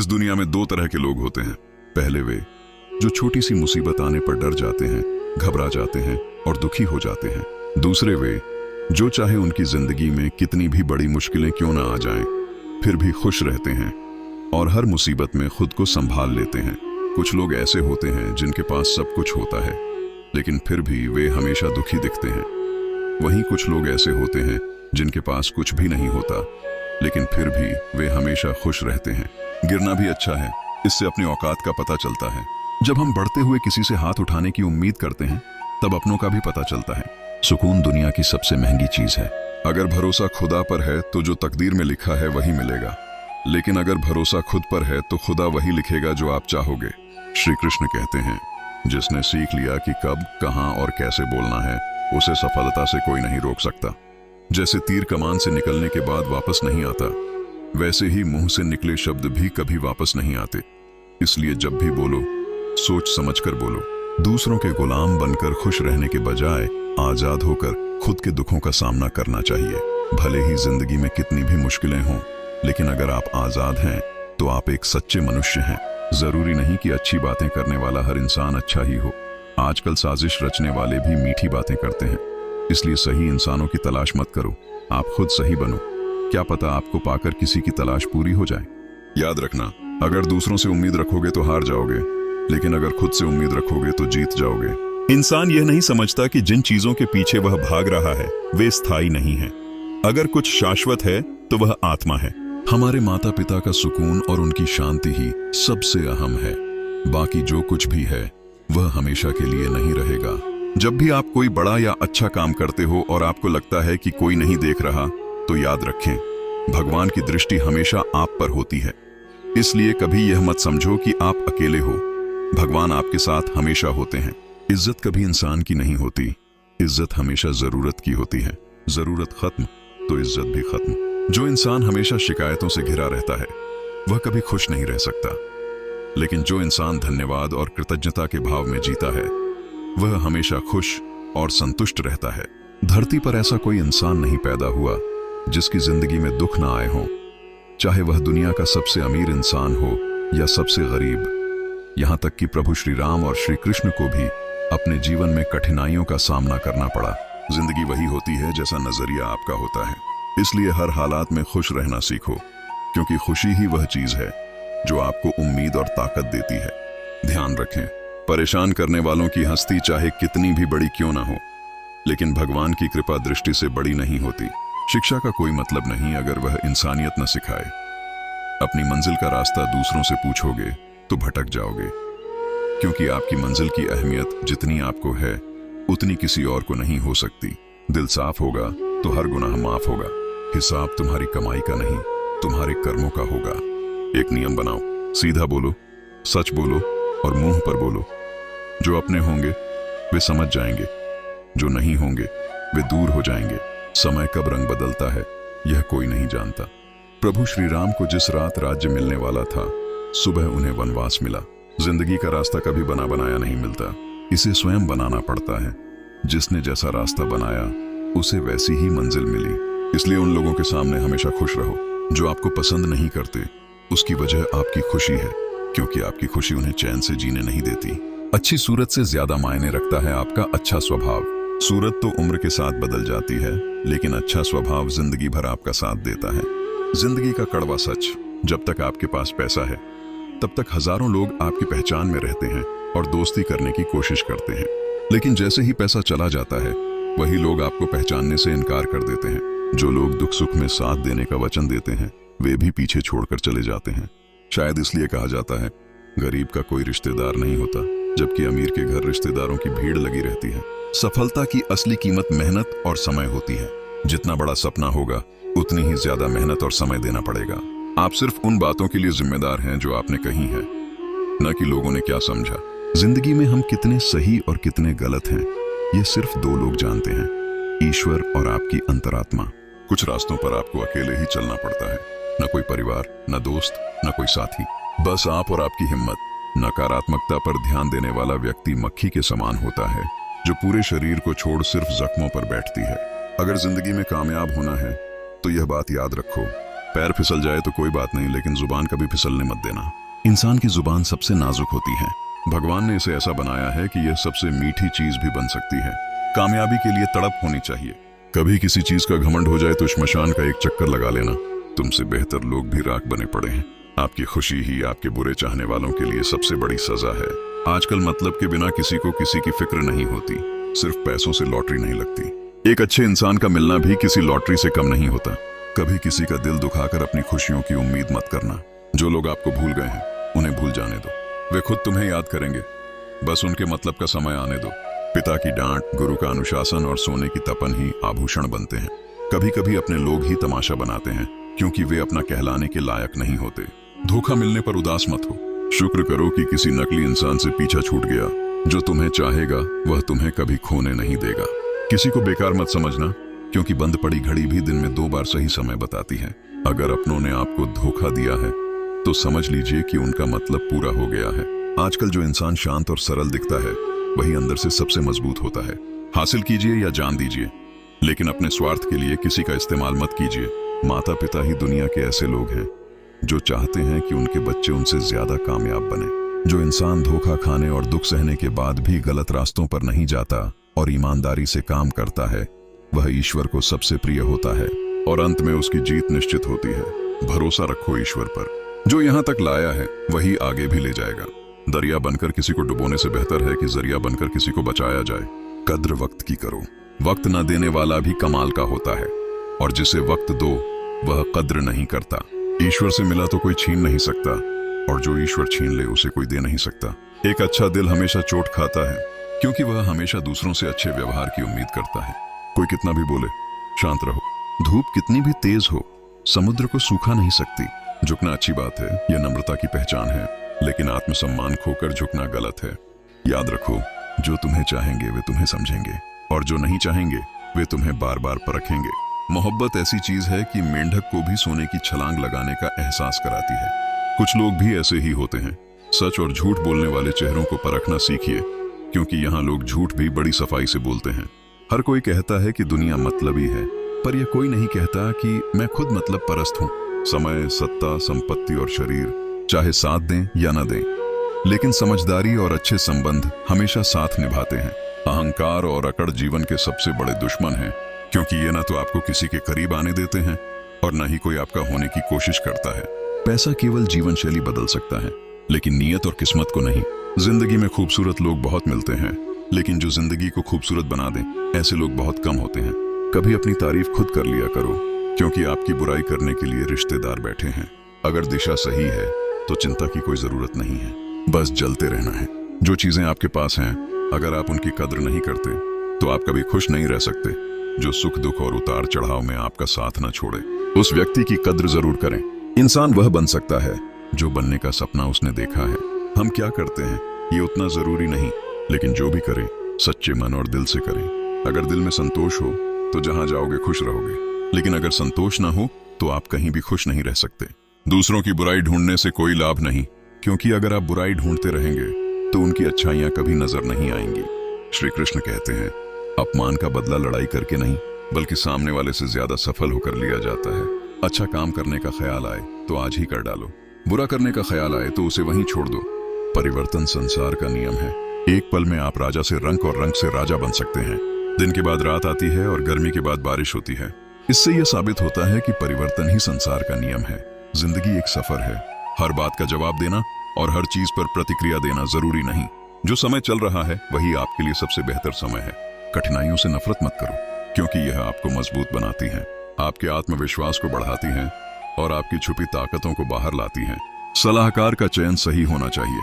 इस दुनिया में दो तरह के लोग होते हैं। पहले वे जो छोटी सी मुसीबत आने पर डर जाते हैं, घबरा जाते हैं और दुखी हो जाते हैं। दूसरे वे जो चाहे उनकी जिंदगी में कितनी भी बड़ी मुश्किलें क्यों ना आ जाएं, फिर भी खुश रहते हैं और हर मुसीबत में खुद को संभाल लेते हैं। कुछ लोग ऐसे होते हैं जिनके पास सब कुछ होता है लेकिन फिर भी वे हमेशा दुखी दिखते हैं। वहीं कुछ लोग ऐसे होते हैं जिनके पास कुछ भी नहीं होता लेकिन फिर भी वे हमेशा खुश रहते हैं। गिरना भी अच्छा है, इससे अपनी औकात का पता चलता है। जब हम बढ़ते हुए किसी से हाथ उठाने की उम्मीद करते हैं तब अपनों का भी पता चलता है। सुकून दुनिया की सबसे महंगी चीज है। अगर भरोसा खुदा पर है तो जो तकदीर में लिखा है वही मिलेगा, लेकिन अगर भरोसा खुद पर है तो खुदा वही लिखेगा जो आप चाहोगे। श्री कृष्ण कहते हैं, जिसने सीख लिया कि कब, कहां और कैसे बोलना है, उसे सफलता से कोई नहीं रोक सकता। जैसे तीर कमान से निकलने के बाद वापस नहीं आता, वैसे ही मुंह से निकले शब्द भी कभी वापस नहीं आते। इसलिए जब भी बोलो सोच समझकर बोलो। दूसरों के गुलाम बनकर खुश रहने के बजाय आजाद होकर खुद के दुखों का सामना करना चाहिए। भले ही जिंदगी में कितनी भी मुश्किलें हों, लेकिन अगर आप आजाद हैं तो आप एक सच्चे मनुष्य हैं। जरूरी नहीं कि अच्छी बातें करने वाला हर इंसान अच्छा ही हो। आजकल साजिश रचने वाले भी मीठी बातें करते हैं। इसलिए सही इंसानों की तलाश मत करो, आप खुद सही बनो। क्या पता आपको पाकर किसी की तलाश पूरी हो जाए। याद रखना, अगर दूसरों से उम्मीद रखोगे तो हार जाओगे, लेकिन अगर खुद से उम्मीद रखोगे तो जीत जाओगे। इंसान यह नहीं समझता कि जिन चीजों के पीछे वह भाग रहा है वे स्थायी नहीं है। अगर कुछ शाश्वत है तो वह आत्मा है। हमारे माता पिता का सुकून और उनकी शांति ही सबसे अहम है। बाकी जो कुछ भी है वह हमेशा के लिए नहीं रहेगा। जब भी आप कोई बड़ा या अच्छा काम करते हो और आपको लगता है कि कोई नहीं देख रहा, तो याद रखें, भगवान की दृष्टि हमेशा आप पर होती है। इसलिए कभी यह मत समझो कि आप अकेले हो। भगवान आपके साथ हमेशा होते हैं। इज्जत कभी इंसान की नहीं होती, इज्जत हमेशा जरूरत की होती है। जरूरत खत्म तो इज्जत भी खत्म। जो इंसान हमेशा शिकायतों से घिरा रहता है वह कभी खुश नहीं रह सकता, लेकिन जो इंसान धन्यवाद और कृतज्ञता के भाव में जीता है वह हमेशा खुश और संतुष्ट रहता है। धरती पर ऐसा कोई इंसान नहीं पैदा हुआ जिसकी जिंदगी में दुख ना आए हो, चाहे वह दुनिया का सबसे अमीर इंसान हो या सबसे गरीब। यहां तक कि प्रभु श्री राम और श्री कृष्ण को भी अपने जीवन में कठिनाइयों का सामना करना पड़ा। जिंदगी वही होती है जैसा नजरिया आपका होता है। इसलिए हर हालात में खुश रहना सीखो, क्योंकि खुशी ही वह चीज है जो आपको उम्मीद और ताकत देती है। ध्यान रखें, परेशान करने वालों की हस्ती चाहे कितनी भी बड़ी क्यों ना हो, लेकिन भगवान की कृपा दृष्टि से बड़ी नहीं होती। शिक्षा का कोई मतलब नहीं अगर वह इंसानियत न सिखाए। अपनी मंजिल का रास्ता दूसरों से पूछोगे तो भटक जाओगे, क्योंकि आपकी मंजिल की अहमियत जितनी आपको है उतनी किसी और को नहीं हो सकती। दिल साफ होगा तो हर गुनाह माफ होगा। हिसाब तुम्हारी कमाई का नहीं, तुम्हारे कर्मों का होगा। एक नियम बनाओ, सीधा बोलो, सच बोलो और मुंह पर बोलो। जो अपने होंगे वे समझ जाएंगे, जो नहीं होंगे वे दूर हो जाएंगे। समय कब रंग बदलता है यह कोई नहीं जानता। प्रभु श्री राम को जिस रात राज्य मिलने वाला था, सुबह उन्हें वनवास मिला। जिंदगी का रास्ता कभी बना बनाया नहीं मिलता, इसे स्वयं बनाना पड़ता है। जिसने जैसा रास्ता बनाया उसे वैसी ही मंजिल मिली। इसलिए उन लोगों के सामने हमेशा खुश रहो जो आपको पसंद नहीं करते। उसकी वजह आपकी खुशी है, क्योंकि आपकी खुशी उन्हें चैन से जीने नहीं देती। अच्छी सूरत से ज्यादा मायने रखता है आपका अच्छा स्वभाव। सूरत तो उम्र के साथ बदल जाती है, लेकिन अच्छा स्वभाव जिंदगी भर आपका साथ देता है। जिंदगी का कड़वा सच, जब तक आपके पास पैसा है तब तक हजारों लोग आपकी पहचान में रहते हैं और दोस्ती करने की कोशिश करते हैं, लेकिन जैसे ही पैसा चला जाता है वही लोग आपको पहचानने से इनकार कर देते हैं। जो लोग दुख सुख में साथ देने का वचन देते हैं वे भी पीछे छोड़कर चले जाते हैं। शायद इसलिए कहा जाता है गरीब का कोई रिश्तेदार नहीं होता, जबकि अमीर के घर रिश्तेदारों की भीड़ लगी रहती है। सफलता की असली कीमत मेहनत और समय होती है। जितना बड़ा सपना होगा उतनी ही ज्यादा मेहनत और समय देना पड़ेगा। आप सिर्फ उन बातों के लिए जिम्मेदार हैं जो आपने कही है, न कि लोगों ने क्या समझा। जिंदगी में हम कितने सही और कितने गलत हैं ये सिर्फ दो लोग जानते हैं, ईश्वर और आपकी अंतरात्मा। कुछ रास्तों पर आपको अकेले ही चलना पड़ता है, न कोई परिवार, न दोस्त, न कोई साथी, बस आप और आपकी हिम्मत। नकारात्मकता पर ध्यान देने वाला व्यक्ति मक्खी के समान होता है जो पूरे शरीर को छोड़ सिर्फ जख्मों पर बैठती है। अगर जिंदगी में कामयाब होना है तो यह बात याद रखो, पैर फिसल जाए तो कोई बात नहीं, लेकिन जुबान कभी फिसलने मत देना। इंसान की जुबान सबसे नाजुक होती है। भगवान ने इसे ऐसा बनाया है कि यह सबसे मीठी चीज भी बन सकती है। कामयाबी के लिए तड़प होनी चाहिए। कभी किसी चीज का घमंड हो जाए तो श्मशान का एक चक्कर लगा लेना। तुमसे बेहतर लोग भी राख बने पड़े हैं। आपकी खुशी ही आपके बुरे चाहने वालों के लिए सबसे बड़ी सजा है। आजकल मतलब के बिना किसी को किसी की फिक्र नहीं होती। सिर्फ पैसों से लॉटरी नहीं लगती। एक अच्छे इंसान का मिलना भी किसी लॉटरी से कम नहीं होता। कभी किसी का दिल दुखाकर अपनी खुशियों की उम्मीद मत करना। जो लोग आपको भूल गए हैं उन्हें भूल जाने दो। वे खुद तुम्हें याद करेंगे, बस उनके मतलब का समय आने दो। पिता की डांट, गुरु का अनुशासन और सोने की तपन ही आभूषण बनते हैं। कभी कभी अपने लोग ही तमाशा बनाते हैं, क्योंकि वे अपना कहलाने के लायक नहीं होते। धोखा मिलने पर उदास मत हो। शुक्र करो कि किसी नकली इंसान से पीछा छूट गया। जो तुम्हें चाहेगा वह तुम्हें कभी खोने नहीं देगा। किसी को बेकार मत समझना, क्योंकि बंद पड़ी घड़ी भी दिन में 2 बार सही समय बताती है। अगर अपनों ने आपको धोखा दिया है तो समझ लीजिए कि उनका मतलब पूरा हो गया है। आजकल जो इंसान शांत और सरल दिखता है वही अंदर से सबसे मजबूत होता है। हासिल कीजिए या जान दीजिए, लेकिन अपने स्वार्थ के लिए किसी का इस्तेमाल मत कीजिए। माता पिता ही दुनिया के ऐसे लोग हैं जो चाहते हैं कि उनके बच्चे उनसे ज्यादा कामयाब बने। जो इंसान धोखा खाने और दुख सहने के बाद भी गलत रास्तों पर नहीं जाता और ईमानदारी से काम करता है, वह ईश्वर को सबसे प्रिय होता है और अंत में उसकी जीत निश्चित होती है। भरोसा रखो ईश्वर पर। जो यहाँ तक लाया है वही आगे भी ले जाएगा। दरिया बनकर किसी को डुबोने से बेहतर है कि जरिया बनकर किसी को बचाया जाए। कद्र वक्त की करो। वक्त न देने वाला भी कमाल का होता है, और जिसे वक्त दो वह कद्र नहीं करता। ईश्वर से मिला तो कोई छीन नहीं सकता, और जो ईश्वर छीन ले उसे कोई दे नहीं सकता। एक अच्छा दिल हमेशा चोट खाता है, क्योंकि वह हमेशा दूसरों से अच्छे व्यवहार की उम्मीद करता है। कोई कितना भी बोले, शांत रहो। धूप कितनी भी तेज हो, समुद्र को सूखा नहीं सकती। झुकना अच्छी बात है, यह नम्रता की पहचान है, लेकिन आत्मसम्मान खोकर झुकना गलत है। याद रखो, जो तुम्हें चाहेंगे वे तुम्हें समझेंगे, और जो नहीं चाहेंगे वे तुम्हें बार बार परखेंगे। मोहब्बत ऐसी चीज है कि मेंढक को भी सोने की छलांग लगाने का एहसास कराती है। कुछ लोग भी ऐसे ही होते हैं। सच और झूठ बोलने वाले चेहरों को परखना सीखिए, क्योंकि यहाँ लोग झूठ भी बड़ी सफाई से बोलते हैं। हर कोई कहता है कि दुनिया मतलबी है, पर यह कोई नहीं कहता कि मैं खुद मतलब परस्त हूँ। समय, सत्ता, संपत्ति और शरीर चाहे साथ दें या न दें, लेकिन समझदारी और अच्छे संबंध हमेशा साथ निभाते हैं। अहंकार और अकड़ जीवन के सबसे बड़े दुश्मन हैं, क्योंकि ये न तो आपको किसी के करीब आने देते हैं और न ही कोई आपका होने की कोशिश करता है। पैसा केवल जीवन शैली बदल सकता है, लेकिन नीयत और किस्मत को नहीं। जिंदगी में खूबसूरत लोग बहुत मिलते हैं, लेकिन जो जिंदगी को खूबसूरत बना दें ऐसे लोग बहुत कम होते हैं। कभी अपनी तारीफ खुद कर लिया करो, क्योंकि आपकी बुराई करने के लिए रिश्तेदार बैठे हैं। अगर दिशा सही है तो चिंता की कोई जरूरत नहीं है, बस जलते रहना है। जो चीजें आपके पास हैं, अगर आप उनकी कद्र नहीं करते तो आप कभी खुश नहीं रह सकते। जो सुख दुख और उतार चढ़ाव में आपका साथ न छोड़े, उस व्यक्ति की कद्र जरूर करें। इंसान वह बन सकता है जो बनने का सपना उसने देखा है। हम क्या करते हैं ये उतना जरूरी नहीं, लेकिन जो भी करें सच्चे मन और दिल से करें। अगर दिल में संतोष हो तो जहां जाओगे खुश रहोगे, लेकिन अगर संतोष ना हो तो आप कहीं भी खुश नहीं रह सकते। दूसरों की बुराई ढूंढने से कोई लाभ नहीं, क्योंकि अगर आप बुराई ढूंढते रहेंगे तो उनकी अच्छाइयां कभी नजर नहीं आएंगी। श्री कृष्ण कहते हैं, अपमान का बदला लड़ाई करके नहीं, बल्कि सामने वाले से ज्यादा सफल होकर लिया जाता है। अच्छा काम करने का ख्याल आए तो आज ही कर डालो, बुरा करने का ख्याल आए तो उसे वहीं छोड़ दो। परिवर्तन संसार का नियम है। एक पल में आप राजा से रंक और रंक से राजा बन सकते हैं। दिन के बाद रात आती है और गर्मी के बाद बारिश होती है। इससे यह साबित होता है कि परिवर्तन ही संसार का नियम है। जिंदगी एक सफर है। हर बात का जवाब देना और हर चीज पर प्रतिक्रिया देना जरूरी नहीं। जो समय चल रहा है वही आपके लिए सबसे बेहतर समय है। कठिनाइयों से नफरत मत करो, क्योंकि यह आपको मजबूत बनाती हैं, आपके आत्मविश्वास को बढ़ाती हैं और आपकी छुपी ताकतों को बाहर लाती हैं। सलाहकार का चयन सही होना चाहिए।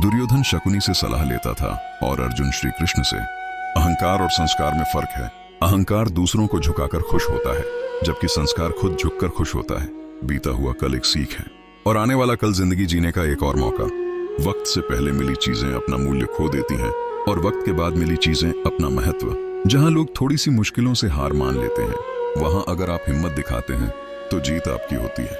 दुर्योधन शकुनी से सलाह लेता था और अर्जुन श्री कृष्ण से। अहंकार और संस्कार में फर्क है। अहंकार दूसरों को झुकाकर खुश होता है, जबकि संस्कार खुद झुककर खुश होता है। बीता हुआ कल एक सीख है और आने वाला कल जिंदगी जीने का एक और मौका। वक्त से पहले मिली चीजें अपना मूल्य खो देती हैं और वक्त के बाद मिली चीजें अपना महत्व। जहां लोग थोड़ी सी मुश्किलों से हार मान लेते हैं, वहां अगर आप हिम्मत दिखाते हैं तो जीत आपकी होती है।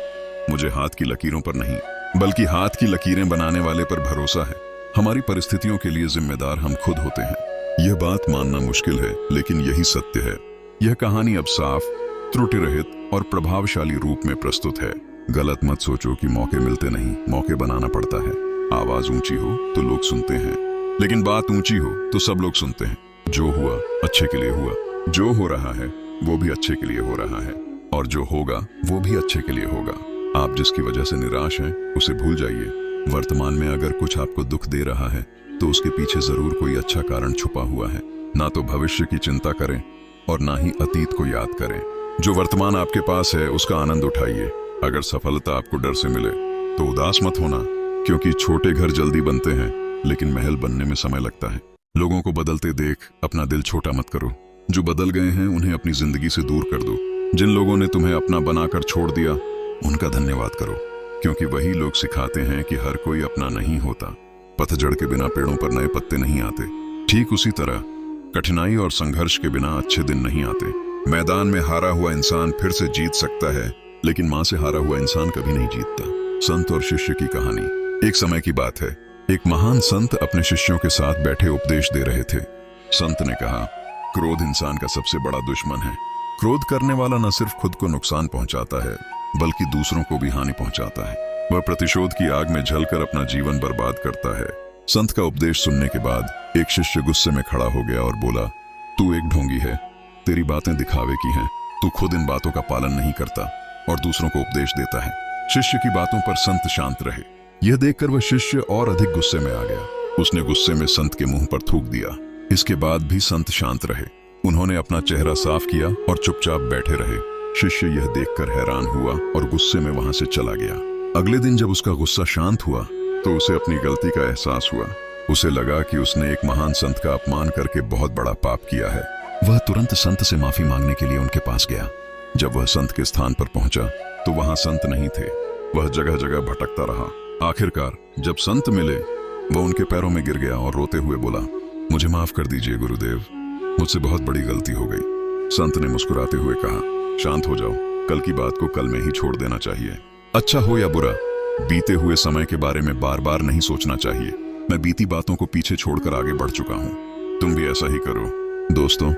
मुझे हाथ की लकीरों पर नहीं, बल्कि हाथ की लकीरें बनाने वाले पर भरोसा है। हमारी परिस्थितियों के लिए जिम्मेदार हम खुद होते हैं। यह बात मानना मुश्किल है, लेकिन यही सत्य है। यह कहानी अब साफ त्रुटि रहित और प्रभावशाली रूप में प्रस्तुत है। गलत मत सोचो कि मौके मिलते नहीं, मौके बनाना पड़ता है। आवाज ऊंची हो तो लोग सुनते हैं, लेकिन बात ऊंची हो तो सब लोग सुनते हैं। जो हुआ अच्छे के लिए हुआ, जो हो रहा है वो भी अच्छे के लिए हो रहा है, और जो होगा वो भी अच्छे के लिए होगा। आप जिसकी वजह से निराश हैं उसे भूल जाइए। वर्तमान में अगर कुछ आपको दुख दे रहा है तो उसके पीछे जरूर कोई अच्छा कारण छुपा हुआ है। ना तो भविष्य की चिंता करें और ना ही अतीत को याद करें। जो वर्तमान आपके पास है उसका आनंद उठाइए। अगर सफलता आपको डर से मिले तो उदास मत होना, क्योंकि छोटे घर जल्दी बनते हैं लेकिन महल बनने में समय लगता है। लोगों को बदलते देख अपना दिल छोटा मत करो। जो बदल गए हैं उन्हें अपनी जिंदगी से दूर कर दो। जिन लोगों ने तुम्हें अपना बनाकर छोड़ दिया उनका धन्यवाद करो, क्योंकि वही लोग सिखाते हैं कि हर कोई अपना नहीं होता। पतझड़ के बिना पेड़ों पर नए पत्ते नहीं आते। ठीक उसी तरह कठिनाई और संघर्ष के बिना अच्छे दिन नहीं आते। मैदान में हारा हुआ इंसान फिर से जीत सकता है, लेकिन मां से हारा हुआ इंसान कभी नहीं जीतता। संत और शिष्य की कहानी। एक समय की बात है, एक महान संत अपने शिष्यों के साथ बैठे उपदेश दे रहे थे। संत ने कहा, क्रोध इंसान का सबसे बड़ा दुश्मन है। क्रोध करने वाला न सिर्फ खुद को नुकसान पहुंचाता है बल्कि दूसरों को भी हानि पहुंचाता है। वह प्रतिशोध की आग में जलकर अपना जीवन बर्बाद करता है। संत का उपदेश सुनने के बाद एक शिष्य गुस्से में खड़ा हो गया और बोला, तू एक ढोंगी है, तेरी बातें दिखावे की हैं, तू खुद इन बातों का पालन नहीं करता और दूसरों को उपदेश देता है। शिष्य की बातों पर संत शांत रहे। यह देखकर वह शिष्य और अधिक गुस्से में आ गया। उसने गुस्से में संत के मुंह पर थूक दिया। इसके बाद भी संत शांत रहे। उन्होंने अपना चेहरा साफ किया और चुपचाप बैठे रहे। शिष्य यह देखकर हैरान हुआ और गुस्से में वहां से चला गया। अगले दिन जब उसका गुस्सा शांत हुआ तो उसे अपनी गलती का एहसास हुआ। उसे लगा कि उसने एक महान संत का अपमान करके बहुत बड़ा पाप किया है। वह तुरंत संत से माफी मांगने के लिए उनके पास गया। जब वह संत के स्थान पर पहुंचा तो वहां संत नहीं थे। वह जगह जगह भटकता रहा। आखिरकार जब संत मिले, वह उनके पैरों में गिर गया और रोते हुए बोला, मुझे माफ कर दीजिए गुरुदेव, मुझसे बहुत बड़ी गलती हो गई। संत ने मुस्कुराते हुए कहा, शांत हो जाओ, कल की बात को कल में ही छोड़ देना चाहिए। अच्छा हो या बुरा, बीते हुए समय के बारे में बार बार नहीं सोचना चाहिए। मैं बीती बातों को पीछे छोड़कर आगे बढ़ चुका हूँ, तुम भी ऐसा ही करो। दोस्तों,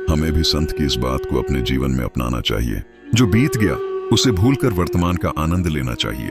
हमें भी संत की इस बात को अपने जीवन में अपनाना चाहिए। जो बीत गया उसे भूलकर वर्तमान का आनंद लेना चाहिए।